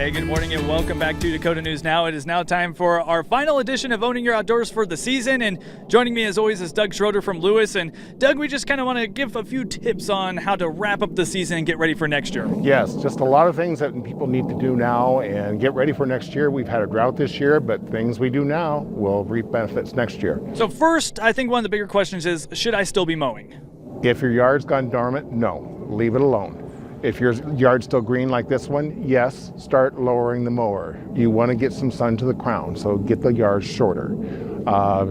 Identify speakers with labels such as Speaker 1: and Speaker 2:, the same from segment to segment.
Speaker 1: Hey, good morning and welcome back to Dakota News Now. It is now time for our final edition of Owning Your Outdoors for the season. And joining me as always is Doug Schroeder from Lewis. And Doug, we just kind of want to give a few tips on how to wrap up the season and get ready for next year.
Speaker 2: Yes, just a lot of things that people need to do now and get ready for next year. We've had a drought this year, but things we do now will reap benefits next year.
Speaker 1: So first, I think one of the bigger questions is, should I still be mowing?
Speaker 2: If your yard's gone dormant, no, leave it alone. If your yard's still green like this one, yes, start lowering the mower. You want to get some sun to the crown, so get the yard shorter.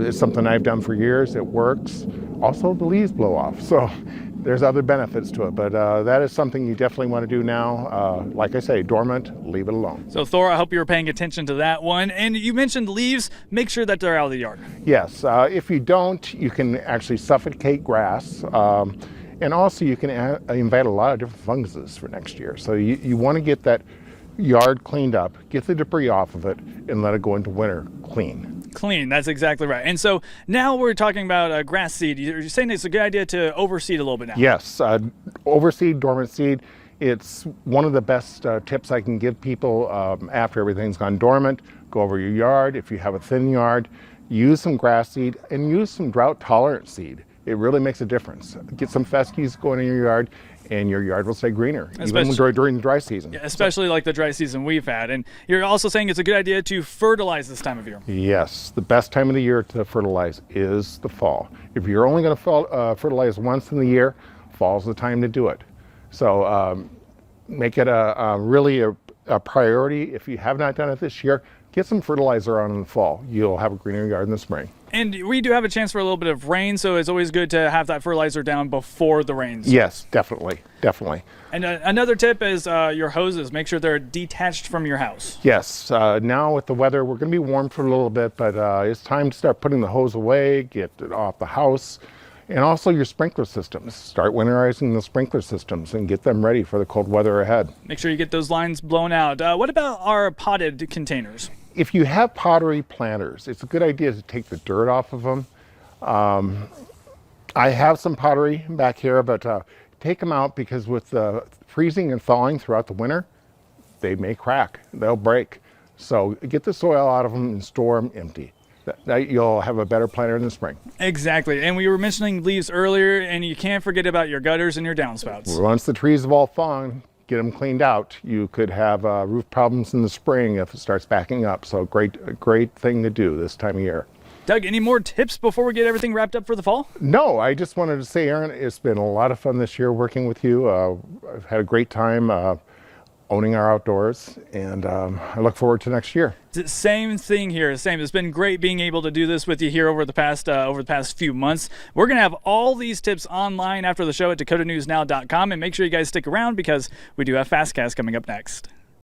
Speaker 2: It's something I've done for years. It works. Also, the leaves blow off, so there's other benefits to it. But that is something you definitely want to do now. Like I say, dormant, leave it alone.
Speaker 1: So Thor, I hope you were paying attention to that one. And you mentioned leaves. Make sure that they're out of the yard.
Speaker 2: Yes, if you don't, you can actually suffocate grass. And also you can invite a lot of different funguses for next year. So you want to get that yard cleaned up, get the debris off of it, and let it go into winter clean.
Speaker 1: Clean, that's exactly right. And so now we're talking about grass seed. You're saying it's a good idea to overseed a little bit now.
Speaker 2: Yes, overseed, dormant seed. It's one of the best tips I can give people after everything's gone dormant. Go over your yard. If you have a thin yard, use some grass seed and use some drought tolerant seed. It really makes a difference. Get some fescues going in your yard, and your yard will stay greener, even during the dry season.
Speaker 1: Yeah, especially like the dry season we've had. And you're also saying it's a good idea to fertilize this time of year.
Speaker 2: Yes, the best time of the year to fertilize is the fall. If you're only going to fertilize once in the year, fall's the time to do it. So make it really a priority. If you have not done it this year, get some fertilizer on in the fall. You'll have a greener yard in the spring.
Speaker 1: And we do have a chance for a little bit of rain, so it's always good to have that fertilizer down before the rains.
Speaker 2: Yes, definitely.
Speaker 1: And another tip is your hoses. Make sure they're detached from your house.
Speaker 2: Yes, now with the weather, we're going to be warm for a little bit, but it's time to start putting the hose away, get it off the house, and also your sprinkler systems. Start winterizing the sprinkler systems and get them ready for the cold weather ahead.
Speaker 1: Make sure you get those lines blown out. What about our potted containers?
Speaker 2: If you have pottery planters, it's a good idea to take the dirt off of them. I have some pottery back here, but take them out because with the freezing and thawing throughout the winter, they may crack, they'll break. So get the soil out of them and store them empty. That you'll have a better planter in the spring.
Speaker 1: Exactly, and we were mentioning leaves earlier, and you can't forget about your gutters and your downspouts.
Speaker 2: Once the trees have all fallen, get them cleaned out. You could have roof problems in the spring if it starts backing up. So great thing to do this time of year.
Speaker 1: Doug, any more tips before we get everything wrapped up for the fall?
Speaker 2: No, I just wanted to say, Aaron, it's been a lot of fun this year working with you. I've had a great time owning our outdoors, and I look forward to next year.
Speaker 1: Same thing here. Same. It's been great being able to do this with you here over the past few months. We're going to have all these tips online after the show at dakotanewsnow.com, and make sure you guys stick around because we do have Fastcast coming up next.